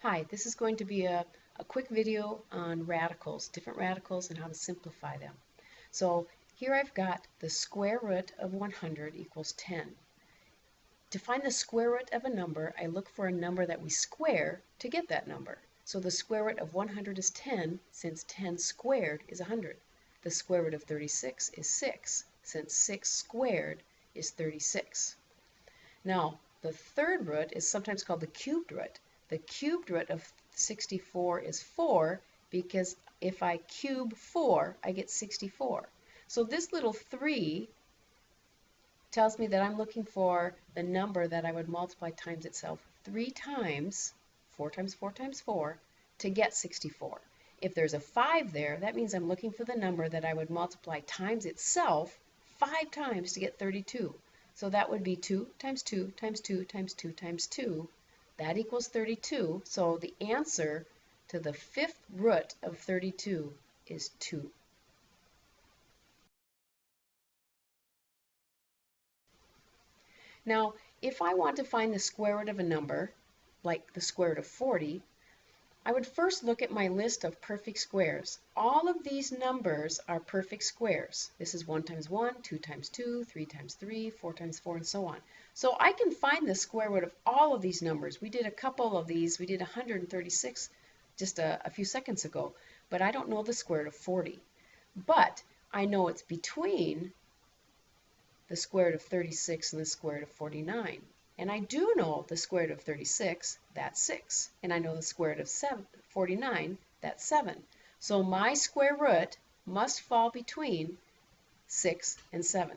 Hi, this is going to be a quick video on radicals, different radicals and how to simplify them. So here I've got the square root of 100 equals 10. To find the square root of a number, I look for a number that we square to get that number. So the square root of 100 is 10, since 10 squared is 100. The square root of 36 is 6, since 6 squared is 36. Now, the third root is sometimes called the cubed root. The cubed root of 64 is 4 because if I cube 4, I get 64. So this little 3 tells me that I'm looking for the number that I would multiply times itself 3 times, 4 times 4 times 4, to get 64. If there's a 5 there, that means I'm looking for the number that I would multiply times itself 5 times to get 32. So that would be 2 times 2 times 2 times 2 times 2. That equals 32. So the answer to the fifth root of 32 is 2. Now, if I want to find the square root of a number, like the square root of 40, I would first look at my list of perfect squares. All of these numbers are perfect squares. This is 1 times 1, 2 times 2, 3 times 3, 4 times 4, and so on. So I can find the square root of all of these numbers. We did a couple of these. We did 136 just a few seconds ago, but I don't know the square root of 40. But I know it's between the square root of 36 and the square root of 49. And I do know the square root of 36, that's 6. And I know the square root of 49, that's 7. So my square root must fall between 6 and 7.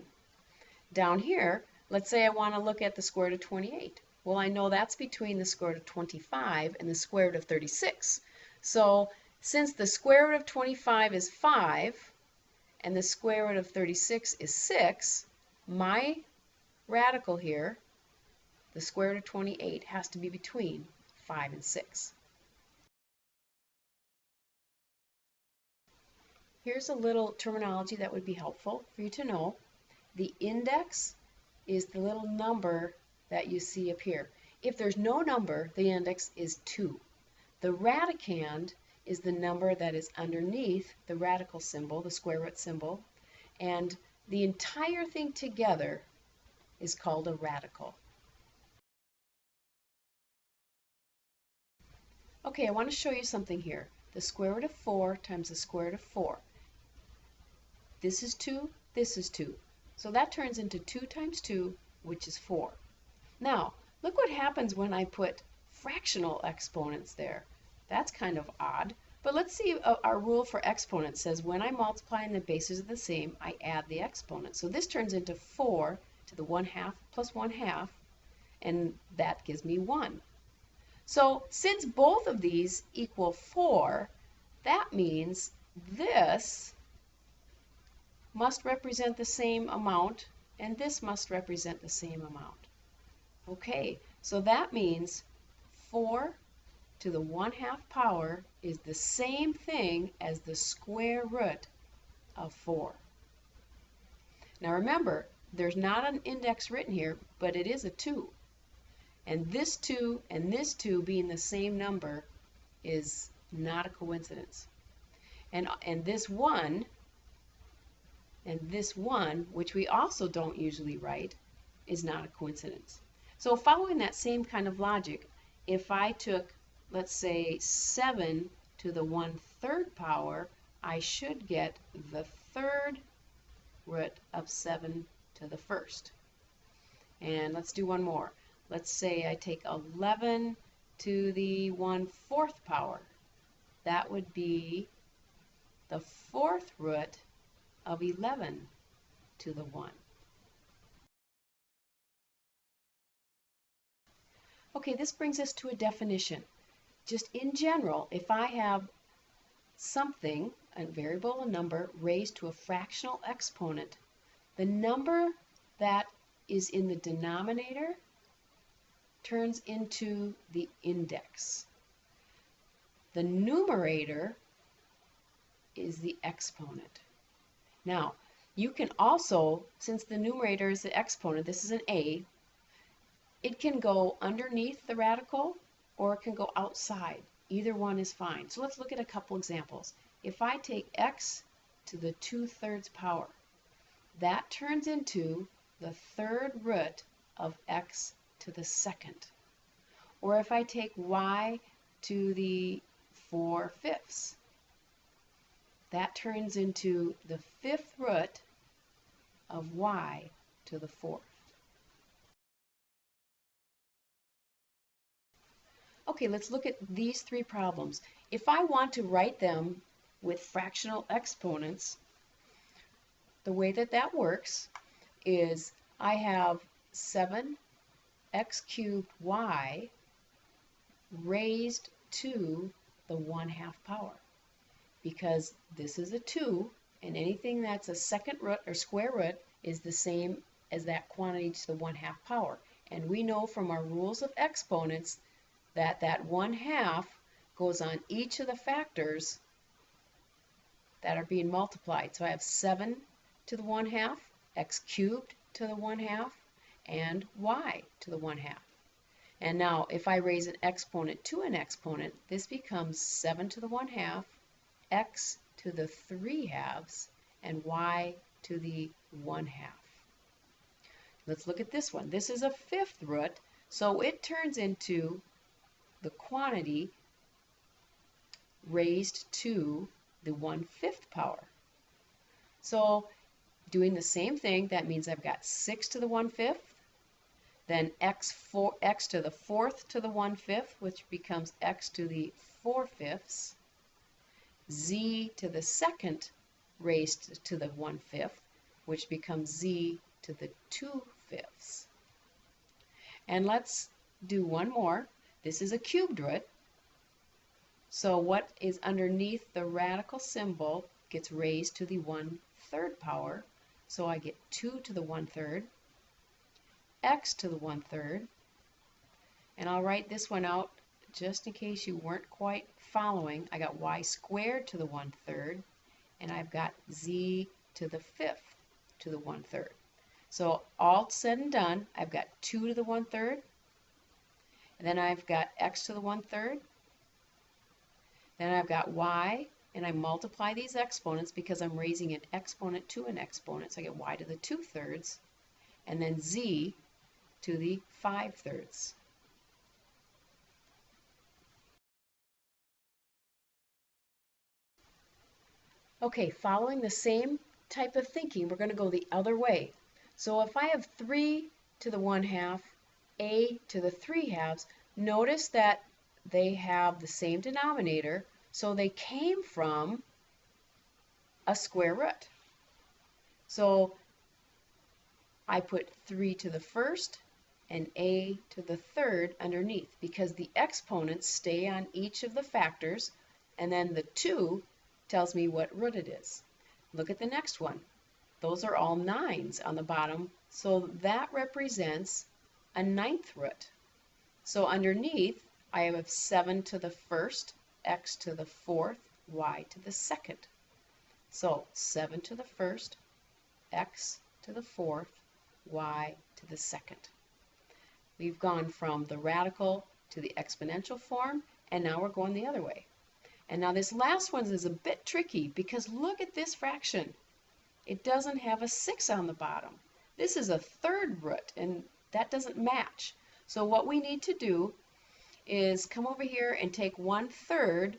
Down here, let's say I want to look at the square root of 28. Well, I know that's between the square root of 25 and the square root of 36. So since the square root of 25 is 5 and the square root of 36 is 6, my radical here, the square root of 28, has to be between 5 and 6. Here's a little terminology that would be helpful for you to know. The index is the little number that you see up here. If there's no number, the index is 2. The radicand is the number that is underneath the radical symbol, the square root symbol, and the entire thing together is called a radical. Okay, I want to show you something here. The square root of 4 times the square root of 4. This is 2, this is 2. So that turns into 2 times 2, which is 4. Now, look what happens when I put fractional exponents there. That's kind of odd. But let's see, our rule for exponents says when I multiply and the bases are the same, I add the exponent. So this turns into 4 to the 1/2 plus 1/2, and that gives me 1. So since both of these equal 4, that means this must represent the same amount, and this must represent the same amount. Okay, so that means 4 to the 1/2 power is the same thing as the square root of 4. Now remember, there's not an index written here, but it is a 2. And this 2 and this 2 being the same number is not a coincidence. And this 1 and this 1, which we also don't usually write, is not a coincidence. So following that same kind of logic, if I took, let's say, 7 to the 1/3 power, I should get the third root of 7 to the first. And let's do one more. Let's say I take 11 to the 1/4 power. That would be the fourth root of 11 to the 1. Okay, this brings us to a definition. Just in general, if I have something, a variable, a number, raised to a fractional exponent, the number that is in the denominator turns into the index. The numerator is the exponent. Now, you can also, since the numerator is the exponent, this is an a, it can go underneath the radical or it can go outside. Either one is fine. So let's look at a couple examples. If I take x to the 2/3 power, that turns into the third root of x to the second. Or if I take y to the 4/5, that turns into the fifth root of y to the 4th. Okay, let's look at these three problems. If I want to write them with fractional exponents, the way that works is I have 7x cubed y raised to the 1/2 power. Because this is a 2, and anything that's a second root or square root is the same as that quantity to the 1/2 power. And we know from our rules of exponents that that 1/2 goes on each of the factors that are being multiplied. So I have 7 to the 1/2, x cubed to the 1/2, and y to the 1/2. And now if I raise an exponent to an exponent, this becomes 7 to the 1/2, x to the 3/2, and y to the 1/2. Let's look at this one. This is a fifth root, so it turns into the quantity raised to the 1/5 power. So doing the same thing, that means I've got 6 to the 1/5, then x to the 4th to the 1/5, which becomes x to the 4/5, z to the 2nd raised to the 1/5, which becomes z to the 2/5. And let's do one more. This is a cubed root. So what is underneath the radical symbol gets raised to the 1/3 power. So I get 2 to the 1/3, x to the 1/3, and I'll write this one out just in case you weren't quite following. I got y squared to the 1/3, and I've got z to the 5th to the 1/3. So all said and done, I've got 2 to the 1/3, and then I've got x to the 1/3, then I've got y, and I multiply these exponents because I'm raising an exponent to an exponent, so I get y to the 2/3, and then z to the 5/3. Okay, following the same type of thinking, we're going to go the other way. So if I have 3 to the 1/2, a to the 3/2, notice that they have the same denominator, so they came from a square root. So I put 3 to the 1st and a to the 3rd underneath because the exponents stay on each of the factors, and then the 2 tells me what root it is. Look at the next one. Those are all 9s on the bottom, so that represents a 9th root. So underneath, I have 7 to the 1st, x to the 4th, y to the 2nd. So 7 to the 1st, x to the 4th, y to the 2nd. We've gone from the radical to the exponential form, and now we're going the other way. And now this last one is a bit tricky because look at this fraction. It doesn't have a 6 on the bottom. This is a third root, and that doesn't match. So what we need to do is come over here and take 1/3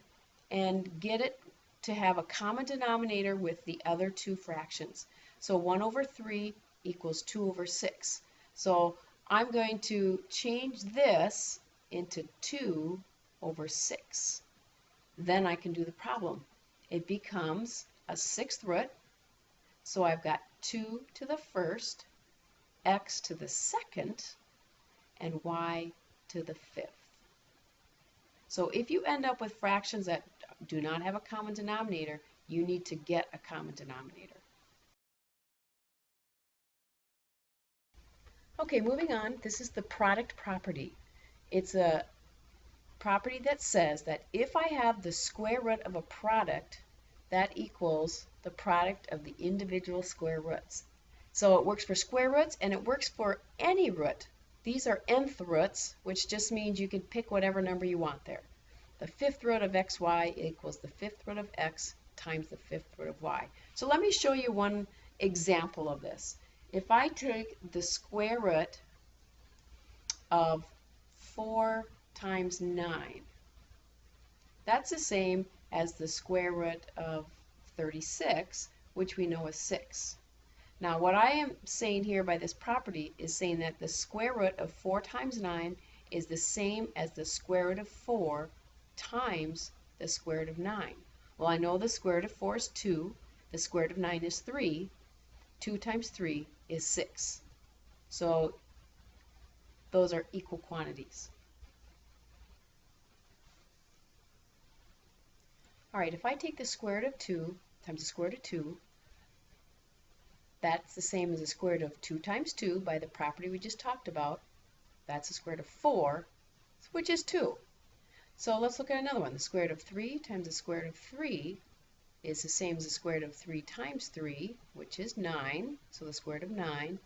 and get it to have a common denominator with the other two fractions. So 1/3 equals 2/6. So I'm going to change this into 2/6. Then I can do the problem. It becomes a 6th root. So I've got 2 to the 1st, x to the 2nd, and y to the 5th. So if you end up with fractions that do not have a common denominator, you need to get a common denominator. Okay, moving on, this is the product property. It's a property that says that if I have the square root of a product, that equals the product of the individual square roots. So it works for square roots and it works for any root. these are nth roots, which just means you can pick whatever number you want there. The fifth root of xy equals the fifth root of x times the fifth root of y. So let me show you one example of this. If I take the square root of 4 times 9, that's the same as the square root of 36, which we know is 6. Now what I am saying here by this property is saying that the square root of 4 times 9 is the same as the square root of 4 times the square root of 9. Well, I know the square root of 4 is 2, the square root of 9 is 3, 2 times 3 is 6. So those are equal quantities. All right, if I take the square root of 2 times the square root of 2, that's the same as the square root of 2 times 2 by the property we just talked about. That's the square root of 4, which is 2. So let's look at another one. The square root of 3 times the square root of 3 is the same as the square root of 3 times 3, which is 9. So the square root of 9,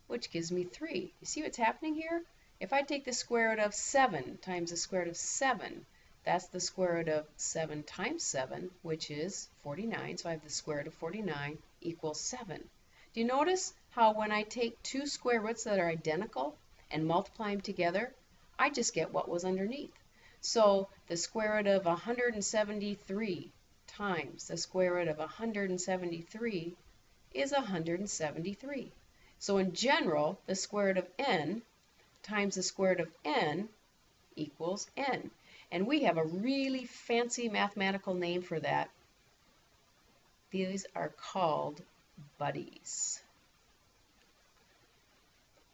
which gives me 3. You see what's happening here? If I take the square root of 7 times the square root of 7, that's the square root of 7 times 7, which is 49. So I have the square root of 49 equals 7. Do you notice how when I take two square roots that are identical and multiply them together, I just get what was underneath? So the square root of 173 times the square root of 173 is 173. So in general, the square root of n times the square root of n equals n. And we have a really fancy mathematical name for that. These are called buddies.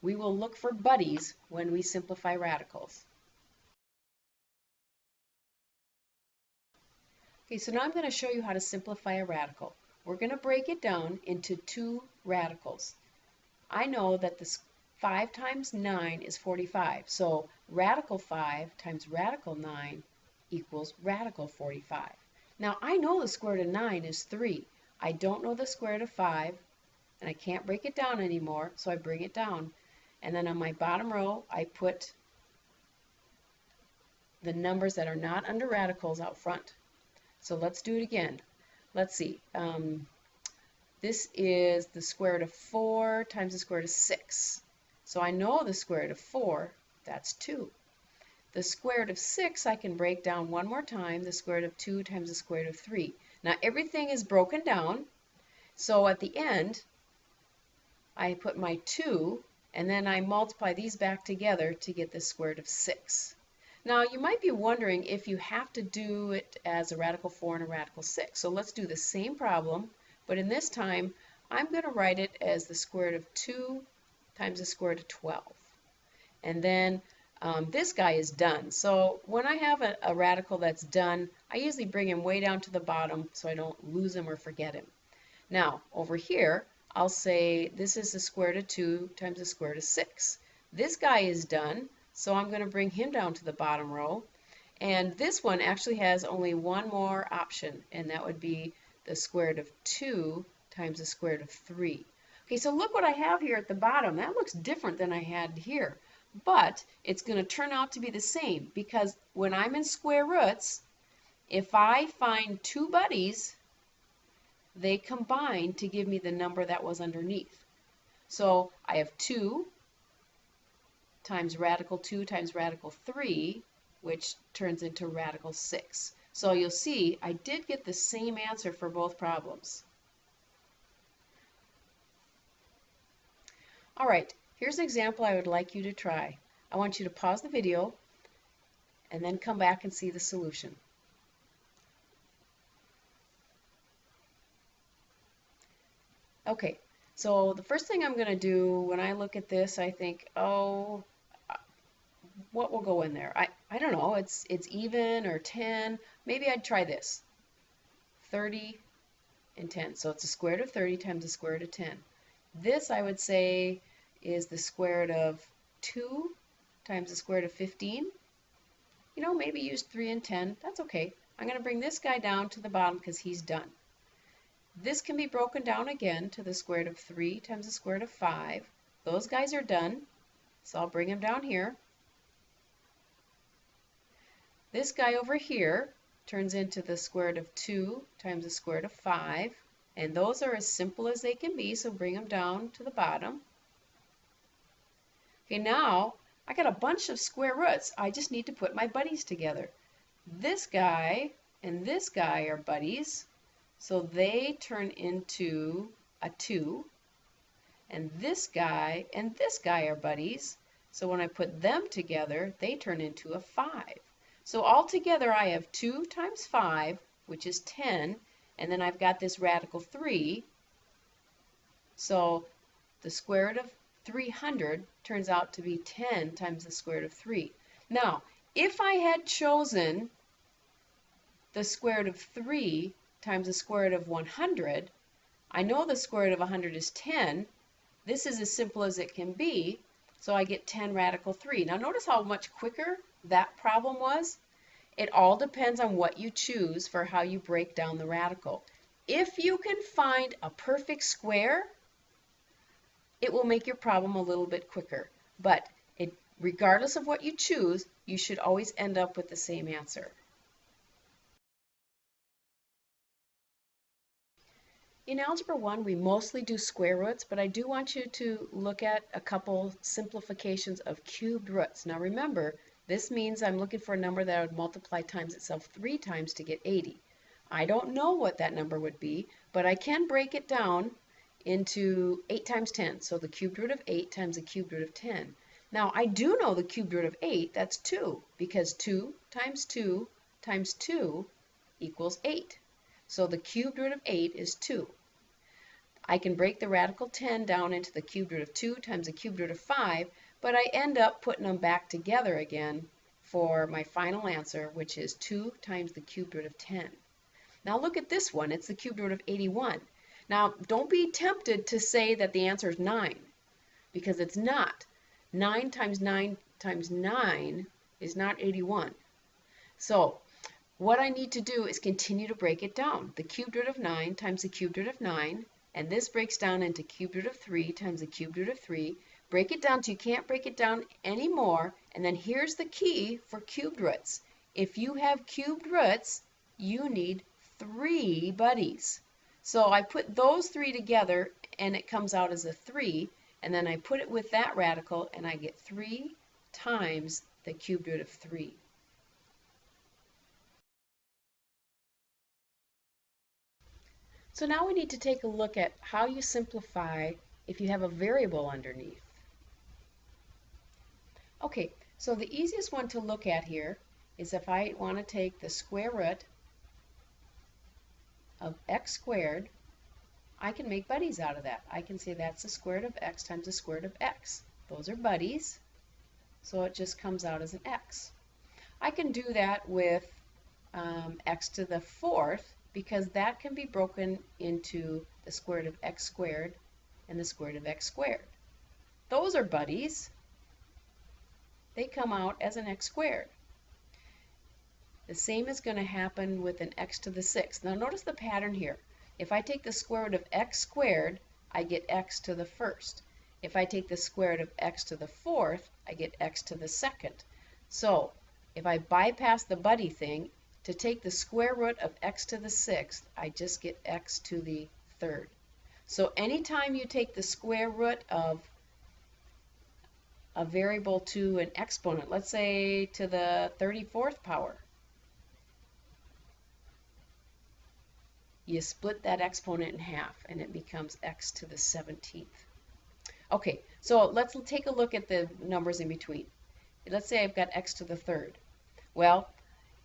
We will look for buddies when we simplify radicals. Okay, so now I'm going to show you how to simplify a radical. We're going to break it down into two radicals. I know that this 5 times 9 is 45, so radical 5 times radical 9 equals radical 45. Now I know the square root of 9 is 3. I don't know the square root of 5, and I can't break it down anymore, so I bring it down. And then on my bottom row, I put the numbers that are not under radicals out front. So let's do it again. Let's see. This is the square root of 4 times the square root of 6. So I know the square root of 4, that's 2. The square root of 6 I can break down one more time, the square root of 2 times the square root of 3. Now everything is broken down, so at the end I put my 2 and then I multiply these back together to get the square root of 6. Now you might be wondering if you have to do it as a radical 4 and a radical 6. So let's do the same problem, but in this time I'm going to write it as the square root of 2 times the square root of 12. And then this guy is done. So when I have a radical that's done, I usually bring him way down to the bottom so I don't lose him or forget him. Now over here I'll say this is the square root of 2 times the square root of 6. This guy is done, so I'm going to bring him down to the bottom row. And this one actually has only one more option, and that would be the square root of 2 times the square root of 3. Okay, so look what I have here at the bottom. That looks different than I had here. But it's going to turn out to be the same, because when I'm in square roots, if I find two buddies, they combine to give me the number that was underneath. So I have 2 times radical 2 times radical 3, which turns into radical 6. So you'll see I did get the same answer for both problems. All right, here's an example I would like you to try. I want you to pause the video and then come back and see the solution. Okay, so the first thing I'm going to do when I look at this, I think, oh, what will go in there? I don't know, it's even or 10. Maybe I'd try this. 30 and 10. So it's the square root of 30 times the square root of 10. This, I would say, is the square root of 2 times the square root of 15. You know, maybe use 3 and 10. That's okay. I'm going to bring this guy down to the bottom because he's done. This can be broken down again to the square root of 3 times the square root of 5. Those guys are done. So I'll bring him down here. This guy over here turns into the square root of 2 times the square root of 5. And those are as simple as they can be, so bring them down to the bottom. Okay, now I got a bunch of square roots. I just need to put my buddies together. This guy and this guy are buddies, so they turn into a 2. And this guy and this guy are buddies, so when I put them together, they turn into a 5. So altogether I have 2 times 5, which is 10, and then I've got this radical 3. So the square root of 300 turns out to be 10 times the square root of 3. Now, if I had chosen the square root of 3 times the square root of 100, I know the square root of 100 is 10. This is as simple as it can be, so I get 10 radical 3. Now notice how much quicker that problem was. It all depends on what you choose for how you break down the radical. If you can find a perfect square, it will make your problem a little bit quicker. But regardless of what you choose, you should always end up with the same answer. In Algebra 1, we mostly do square roots, but I do want you to look at a couple simplifications of cubed roots. Now remember, this means I'm looking for a number that would multiply times itself 3 times to get 80. I don't know what that number would be, but I can break it down into 8 times 10. So the cubed root of 8 times the cubed root of 10. Now I do know the cubed root of 8, that's 2, because 2 times 2 times 2 equals 8. So the cubed root of 8 is 2. I can break the radical 10 down into the cubed root of 2 times the cubed root of 5, but I end up putting them back together again for my final answer, which is 2 times the cubed root of 10. Now look at this one. It's the cubed root of 81. Now don't be tempted to say that the answer is 9, because it's not. 9 times 9 times 9 is not 81. So what I need to do is continue to break it down. The cubed root of 9 times the cubed root of 9, and this breaks down into cubed root of 3 times the cubed root of 3. Break it down till you can't break it down anymore, and then here's the key for cubed roots. If you have cubed roots, you need 3 buddies. So I put those 3 together, and it comes out as a 3, and then I put it with that radical, and I get 3 times the cubed root of 3. So now we need to take a look at how you simplify if you have a variable underneath. Okay, so the easiest one to look at here is if I want to take the square root of x squared, I can make buddies out of that. I can say that's the square root of x times the square root of x. Those are buddies, so it just comes out as an x. I can do that with x to the 4th, because that can be broken into the square root of x squared and the square root of x squared. Those are buddies. They come out as an x squared. The same is going to happen with an x to the 6th. Now notice the pattern here. If I take the square root of x squared, I get x to the 1st. If I take the square root of x to the 4th, I get x to the 2nd. So if I bypass the buddy thing, to take the square root of x to the 6th, I just get x to the 3rd. So anytime you take the square root of a variable to an exponent, let's say to the 34th power, you split that exponent in half and it becomes x to the 17th. Okay, so let's take a look at the numbers in between. Let's say I've got x to the 3rd. Well,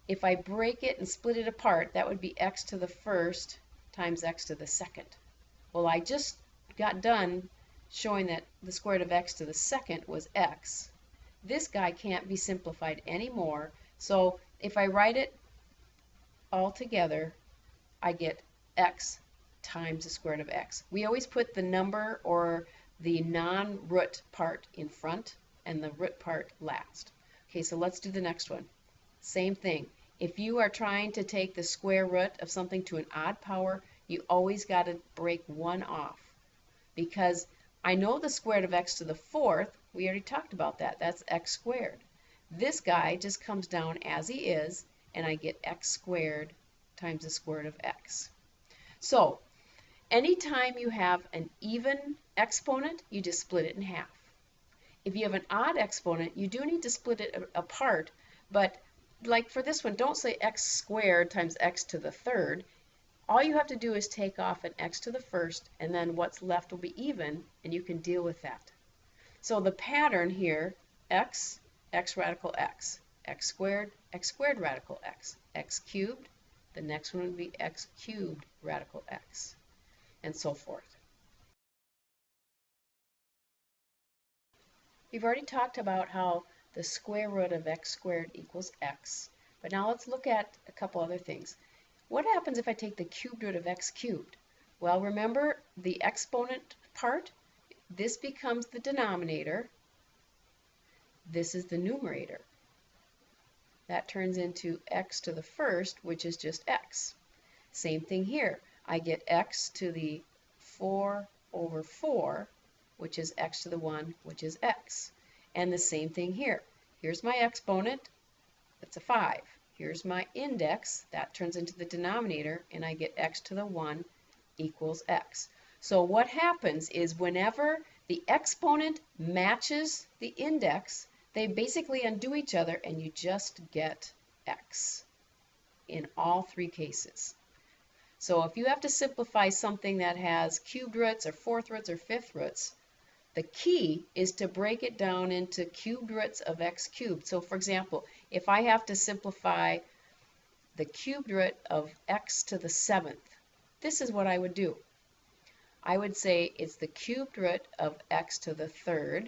if I break it and split it apart, that would be x to the 1st times x to the 2nd. Well, I just got done showing that the square root of x to the 2nd was x. This guy can't be simplified anymore, so if I write it all together, I get x times the square root of x. We always put the number or the non-root part in front and the root part last. Okay, so let's do the next one. Same thing. If you are trying to take the square root of something to an odd power, you always got to break one off, because I know the square root of x to the fourth. We already talked about that. That's x squared. This guy just comes down as he is, and I get x squared times the square root of x. So anytime you have an even exponent, you just split it in half. If you have an odd exponent, you do need to split it apart, but like for this one, don't say x squared times x to the third. All you have to do is take off an x to the first, and then what's left will be even, and you can deal with that. So the pattern here, x radical x squared radical x cubed. The next one would be x cubed radical x, and so forth. We've already talked about how the square root of x squared equals x, but now let's look at a couple other things. What happens if I take the cubed root of x cubed? Well, remember the exponent part? This becomes the denominator. This is the numerator. That turns into x to the first, which is just x. Same thing here. I get x to the 4 over 4, which is x to the 1, which is x. And the same thing here. Here's my exponent. That's a 5. Here's my index. That turns into the denominator, and I get x to the 1 equals x. So what happens is whenever the exponent matches the index, they basically undo each other, and you just get x in all three cases. So if you have to simplify something that has cubed roots or fourth roots or fifth roots, the key is to break it down into cubed roots of x cubed. So for example, if I have to simplify the cubed root of x to the 7th, this is what I would do. I would say it's the cubed root of x to the 3rd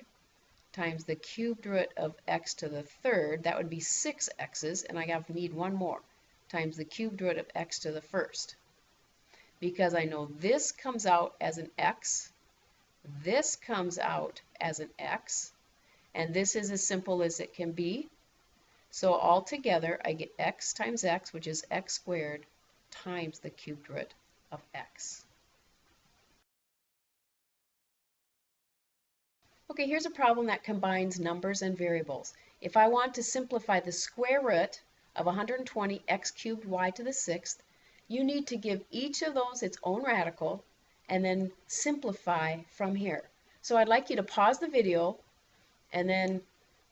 times the cubed root of x to the 3rd, that would be 6 x's, and I need one more, times the cubed root of x to the 1st. Because I know this comes out as an x, this comes out as an x, and this is as simple as it can be. So altogether, I get x times x, which is x squared, times the cubed root of x. Okay, here's a problem that combines numbers and variables. If I want to simplify the square root of 120 x cubed y to the 6th, you need to give each of those its own radical and then simplify from here. So I'd like you to pause the video and then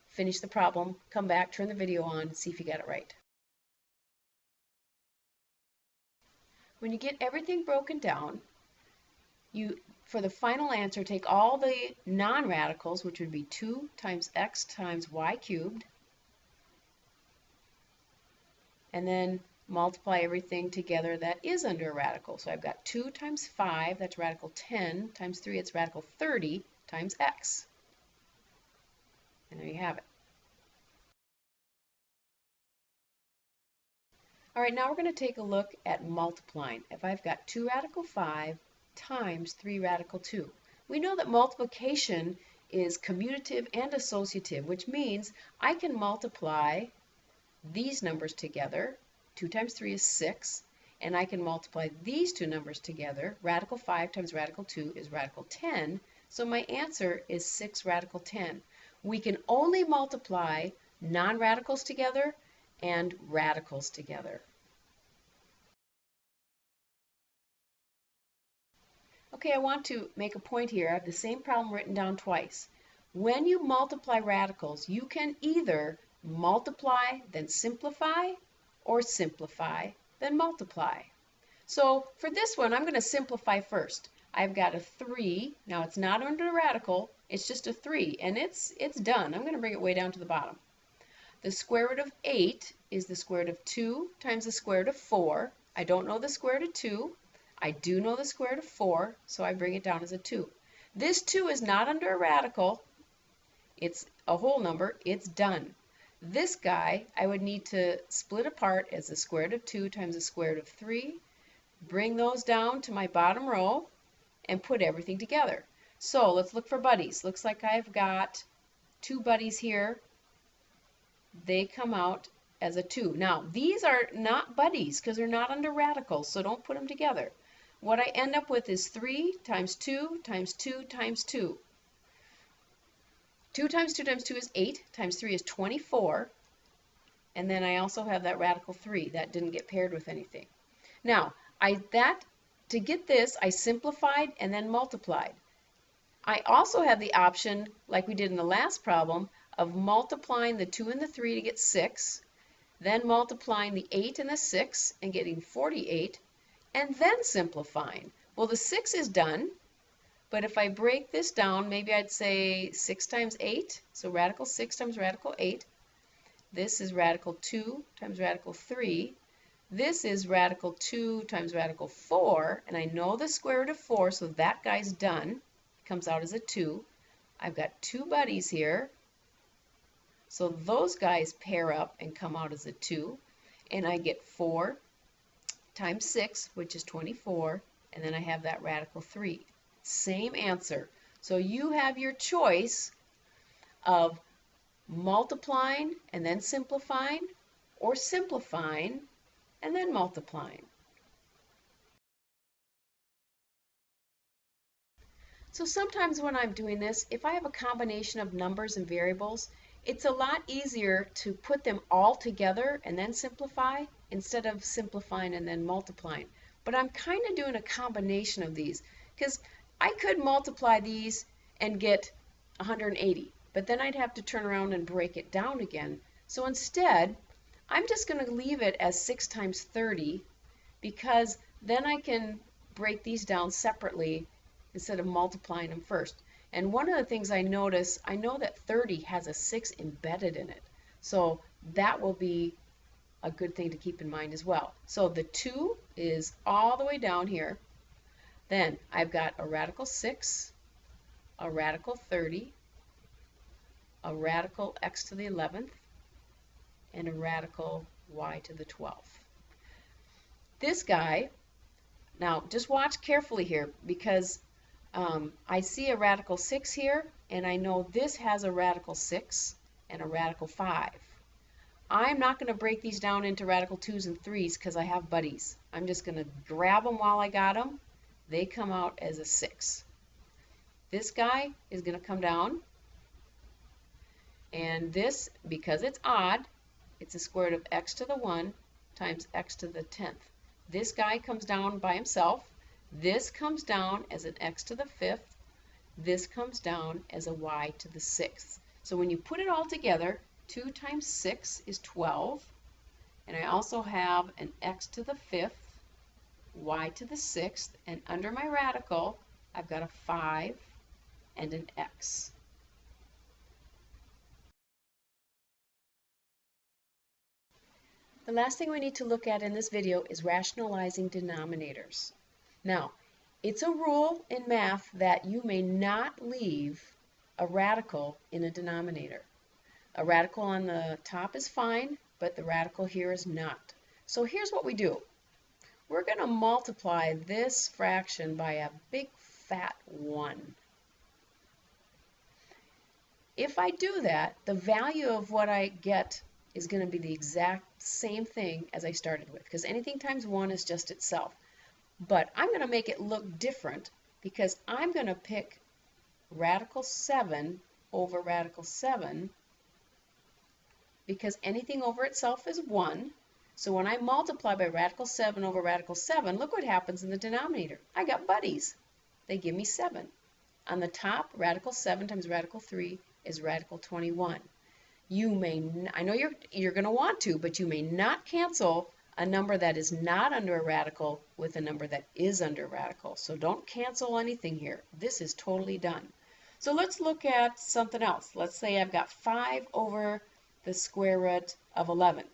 finish the problem, come back, turn the video on, and see if you get it right. When you get everything broken down, for the final answer, take all the non-radicals, which would be 2 times x times y cubed, and then multiply everything together that is under a radical. So I've got 2 times 5, that's radical 10, times 3, it's radical 30, times x. And there you have it. All right, now we're going to take a look at multiplying. If I've got 2 radical 5 times 3 radical 2. We know that multiplication is commutative and associative, which means I can multiply these numbers together. 2 times 3 is 6, and I can multiply these two numbers together. Radical 5 times radical 2 is radical 10, so my answer is 6 radical 10. We can only multiply non-radicals together and radicals together. Okay, I want to make a point here. I have the same problem written down twice. When you multiply radicals, you can either multiply, then simplify, or simplify, then multiply. So for this one, I'm going to simplify first. I've got a 3. Now it's not under a radical, it's just a 3, and it's done. I'm going to bring it way down to the bottom. The square root of 8 is the square root of 2 times the square root of 4. I don't know the square root of 2. I do know the square root of 4, so I bring it down as a 2. This 2 is not under a radical. It's a whole number. It's done. This guy, I would need to split apart as the square root of 2 times the square root of 3, bring those down to my bottom row, and put everything together. So let's look for buddies. Looks like I've got 2 buddies here. They come out as a 2. Now, these are not buddies because they're not under radicals, so don't put them together. what I end up with is 3 times 2 times 2 times 2. 2 times 2 times 2 is 8, times 3 is 24, and then I also have that radical 3. That didn't get paired with anything. Now, to get this, I simplified and then multiplied. I also have the option, like we did in the last problem, of multiplying the 2 and the 3 to get 6, then multiplying the 8 and the 6 and getting 48, and then simplifying. Well, the 6 is done, but if I break this down, maybe I'd say 6 times 8, so radical 6 times radical 8. This is radical 2 times radical 3. This is radical 2 times radical 4, and I know the square root of 4, so that guy's done. It comes out as a 2. I've got two buddies here, so those guys pair up and come out as a 2, and I get 4 times 6, which is 24, and then I have that radical 3. Same answer. So you have your choice of multiplying and then simplifying, or simplifying and then multiplying. So sometimes when I'm doing this, if I have a combination of numbers and variables, it's a lot easier to put them all together and then simplify instead of simplifying and then multiplying. But I'm kind of doing a combination of these because I could multiply these and get 180, but then I'd have to turn around and break it down again. So instead, I'm just going to leave it as 6 times 30 because then I can break these down separately instead of multiplying them first. And one of the things I notice, I know that 30 has a 6 embedded in it. So that will be a good thing to keep in mind as well. So the 2 is all the way down here. Then I've got a radical 6, a radical 30, a radical x to the 11th, and a radical y to the 12th. This guy, now just watch carefully here because I see a radical 6 here, and I know this has a radical 6 and a radical 5. I'm not going to break these down into radical 2's and 3's because I have buddies. I'm just going to grab them while I got them. They come out as a 6. This guy is going to come down, and this, because it's odd, it's the square root of x to the 1 times x to the 10th. This guy comes down by himself. This comes down as an x to the 5th. This comes down as a y to the 6th. So when you put it all together, 2 times 6 is 12. And I also have an x to the 5th, y to the 6th, and under my radical, I've got a 5 and an x. The last thing we need to look at in this video is rationalizing denominators. Now, it's a rule in math that you may not leave a radical in a denominator. A radical on the top is fine, but the radical here is not. So here's what we do. We're going to multiply this fraction by a big fat 1. If I do that, the value of what I get is going to be the exact same thing as I started with, because anything times 1 is just itself. But I'm going to make it look different because I'm going to pick radical 7 over radical 7 because anything over itself is 1. So when I multiply by radical 7 over radical 7, look what happens in the denominator. I got buddies. They give me 7. On the top, radical 7 times radical 3 is radical 21. You may, I know you're going to want to, but you may not cancel a number that is not under a radical with a number that is under a radical. So don't cancel anything here. This is totally done. So let's look at something else. Let's say I've got 5 over the square root of 11.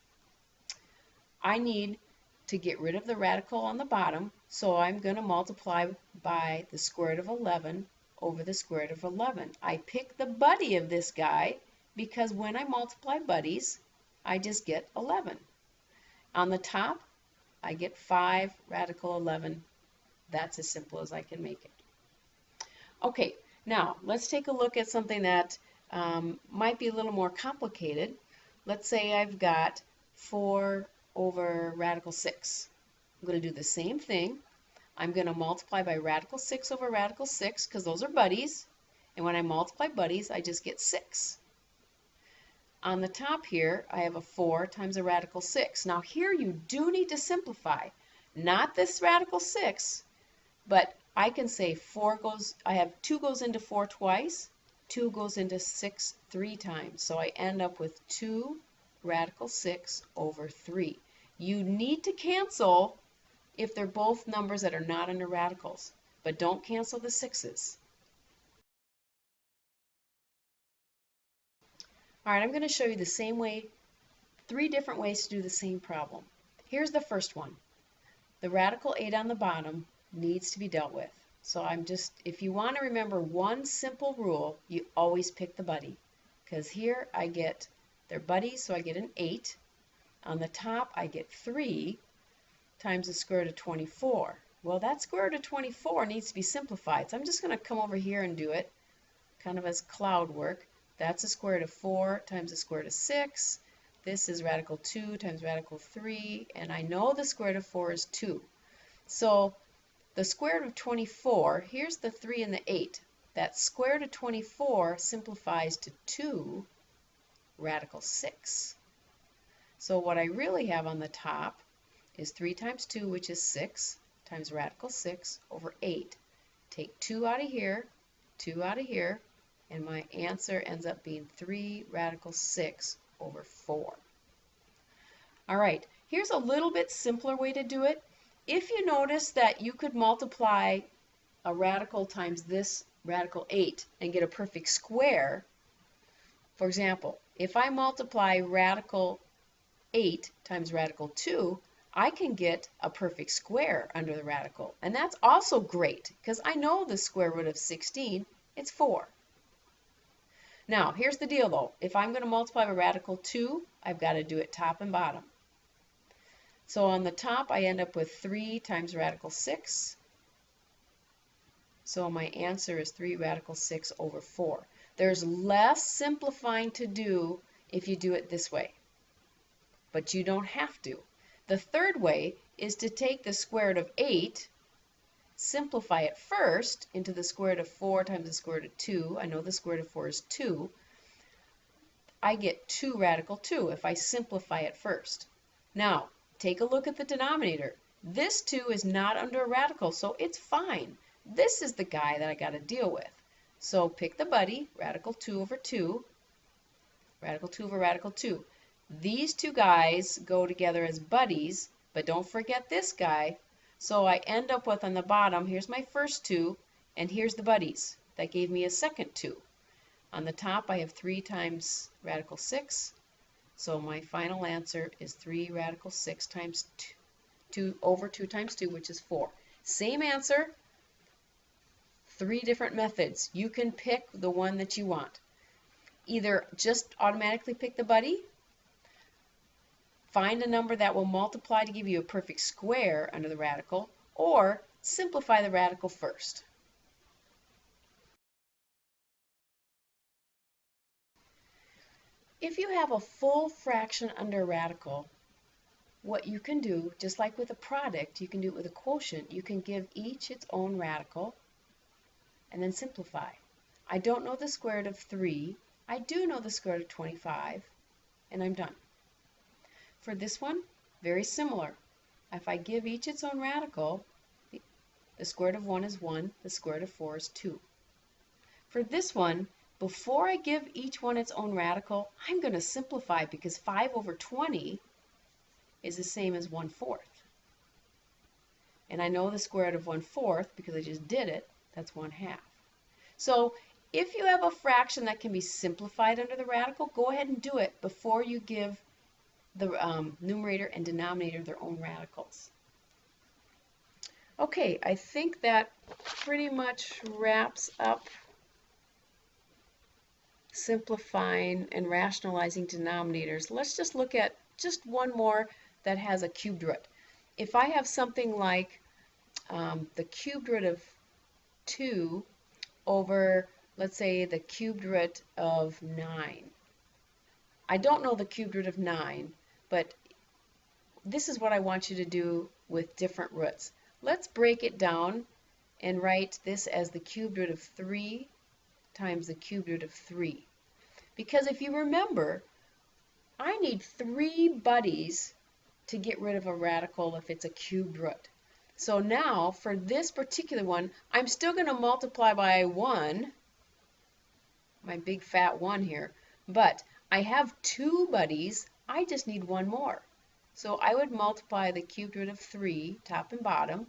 I need to get rid of the radical on the bottom, so I'm going to multiply by the square root of 11 over the square root of 11. I pick the buddy of this guy because when I multiply buddies, I just get 11. On the top, I get 5 radical 11. That's as simple as I can make it. Okay, now let's take a look at something that might be a little more complicated. Let's say I've got 4 over radical 6. I'm going to do the same thing. I'm going to multiply by radical 6 over radical 6 because those are buddies. And when I multiply buddies, I just get 6. On the top here, I have a 4 times a radical 6. Now here you do need to simplify. Not this radical 6, but I can say I have 2 goes into 4 twice, 2 goes into 6 3 times. So I end up with 2 radical 6 over 3. You need to cancel if they're both numbers that are not under radicals, but don't cancel the 6's. All right, I'm going to show you the same way, 3 different ways to do the same problem. Here's the first one. The radical 8 on the bottom needs to be dealt with. So if you want to remember one simple rule, you always pick the buddy. Because here they're buddies, so I get an 8. On the top, I get 3 times the square root of 24. Well, that square root of 24 needs to be simplified. So I'm just going to come over here and do it, kind of as cloud work. That's the square root of 4 times the square root of 6. This is radical 2 times radical 3, and I know the square root of 4 is 2. So the square root of 24, here's the 3 and the 8. That square root of 24 simplifies to 2 radical 6. So what I really have on the top is 3 times 2, which is 6, times radical 6 over 8. Take 2 out of here, 2 out of here, and my answer ends up being 3 radical 6 over 4. All right, here's a little bit simpler way to do it. If you notice that you could multiply a radical times this radical 8 and get a perfect square, for example, if I multiply radical 8 times radical 2, I can get a perfect square under the radical. And that's also great because I know the square root of 16, it's 4. Now, here's the deal though. If I'm going to multiply by radical 2, I've got to do it top and bottom. So on the top, I end up with 3 times radical 6. So my answer is 3 radical 6 over 4. There's less simplifying to do if you do it this way, but you don't have to. The third way is to take the square root of 8, simplify it first into the square root of 4 times the square root of 2. I know the square root of 4 is 2. I get 2 radical 2 if I simplify it first. Now, take a look at the denominator. This 2 is not under a radical, so it's fine. This is the guy that I got to deal with. So pick the buddy, radical 2 over 2, radical 2 over radical 2. These two guys go together as buddies, but don't forget this guy. So I end up with on the bottom, here's my first 2, and here's the buddies. That gave me a second 2. On the top, I have 3 times radical 6. So my final answer is 3 radical 6 times 2 over 2 times 2, which is 4. Same answer, 3 different methods. You can pick the one that you want. Either just automatically pick the buddy, find a number that will multiply to give you a perfect square under the radical, or simplify the radical first. If you have a full fraction under a radical, what you can do, just like with a product, you can do it with a quotient. You can give each its own radical and then simplify. I don't know the square root of 3. I do know the square root of 25, and I'm done. For this one, very similar. If I give each its own radical, the square root of 1 is 1, the square root of 4 is 2. For this one, before I give each one its own radical, I'm going to simplify because 5 over 20 is the same as 1/4. And I know the square root of 1/4 because I just did it, that's 1/2. So if you have a fraction that can be simplified under the radical, go ahead and do it before you give the numerator and denominator their own radicals. Okay, I think that pretty much wraps up simplifying and rationalizing denominators. Let's just look at just one more that has a cubed root. If I have something like the cubed root of 2 over, let's say, the cubed root of 9. I don't know the cubed root of 9, but this is what I want you to do with different roots. let's break it down and write this as the cubed root of 3 times the cubed root of 3. Because if you remember, I need 3 buddies to get rid of a radical if it's a cubed root. So now, for this particular one, I'm still going to multiply by 1, my big fat 1 here, but I have 2 buddies, I just need 1 more. So I would multiply the cubed root of 3, top and bottom,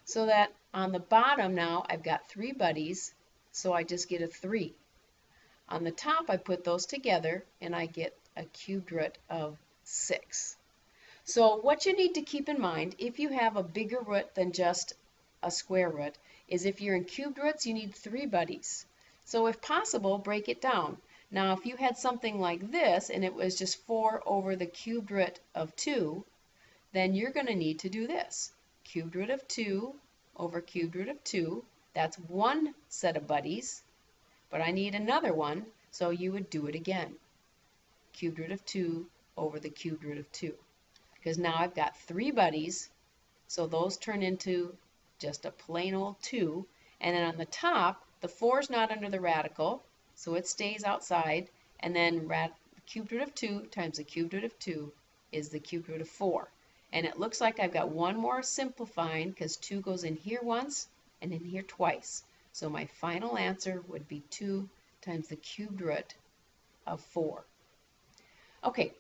so that on the bottom now I've got 3 buddies, so I just get a 3. On the top I put those together and I get a cubed root of 6. So what you need to keep in mind if you have a bigger root than just a square root is if you're in cubed roots you need 3 buddies. So if possible, break it down. Now if you had something like this and it was just 4 over the cubed root of 2, then you're going to need to do this. Cubed root of 2 over cubed root of 2, that's one set of buddies, but I need another one, so you would do it again. Cubed root of 2 over the cubed root of 2. Because now I've got 3 buddies, so those turn into just a plain old 2, and then on the top, the 4 is not under the radical, so it stays outside, and then cubed root of 2 times the cubed root of 2 is the cubed root of 4. And it looks like I've got one more simplifying because 2 goes in here once and in here twice. So my final answer would be 2 times the cubed root of 4. Okay,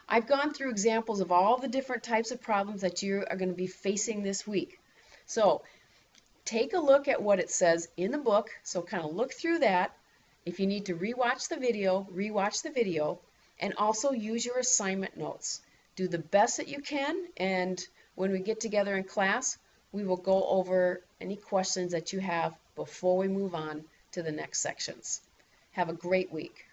I've gone through examples of all the different types of problems that you are going to be facing this week. So take a look at what it says in the book. So kind of look through that. If you need to rewatch the video, and also use your assignment notes. Do the best that you can, and when we get together in class, we will go over any questions that you have before we move on to the next sections. Have a great week.